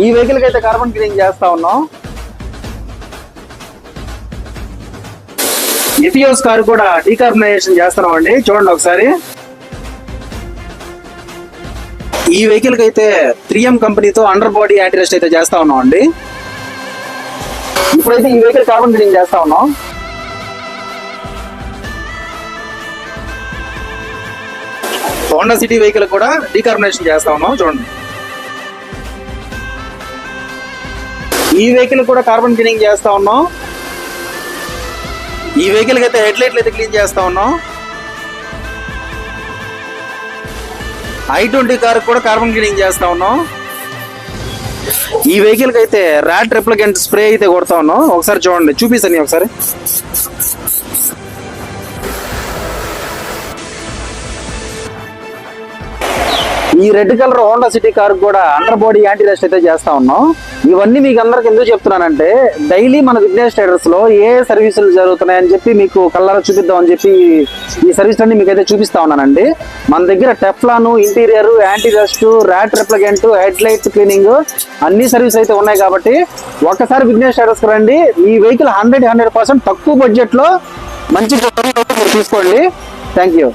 ఈ వెహికల్ కి అయితే కార్బన్ క్లీనింగ్ చేస్తా ఉన్నాం. ఎథియోస్ కార్ కూడా డీకార్బనైజేషన్ చేస్తున్నాం అండి. చూడండి ఒకసారి. ఈ వెహికల్ కి అయితే 3M కంపెనీతో అండర్ బాడీ యాంటీ రస్ట్ అయితే చేస్తా ఉన్నాం అండి. ఇప్పుడైతే ఈ వెహికల్ కార్బన్ క్లీనింగ్ చేస్తా ఉన్నాం. హోండా సిటీ వెహికల్ కూడా డీకార్బనైజేషన్ చేస్తా ఉన్నాం. చూడండి. ఈ వెహికల్ కూడా కార్బన్ క్లీనింగ్ చేస్తా ఉన్నాం. ఈ వెహికల్ అయితే హెడ్ లైట్లు అయితే క్లీన్ చేస్తా ఉన్నాం. i20 కార్ కూడా కార్బన్ క్లీనింగ్ చేస్తా ఉన్నాం. ఈ వెహికల్ కి అయితే ర్యాట్ రిప్లికెంట్ స్ప్రే అయితే కొడతా ఉన్నాం. ఒకసారి చూడండి, చూపిస్తాను ఒకసారి. ఈ red colour Honda city car కూడా అండర్ బాడీ యాంటీ రస్ట్ అయితే చేస్తా ఉన్నాం. ఇవన్నీ మీకు అందరికి ఎందుకు చెప్తున్నానంటే, డైలీ మన విఘ్నేష్ ట్రేడర్స్ లో ఏ సర్వీసులు జరుగుతున్నాయని చెప్పి మీకు కళ్ళారా చూపిద్దాం అని చెప్పి ఈ సర్వీస్ అన్ని మీకు అయితే చూపిస్తా ఉన్నానండి. మన దగ్గర Teflon, interior, anti rust, rat repellent, head light cleaning అన్ని సర్వీస్ అయితే ఉన్నాయి. కాబట్టి ఒక్కసారి విఘ్నేష్ ట్రేడర్స్ కి రండి. ఈ వెహికల్ 100% తక్కువ బడ్జెట్ లో మంచి తీసుకోండి. Thank you.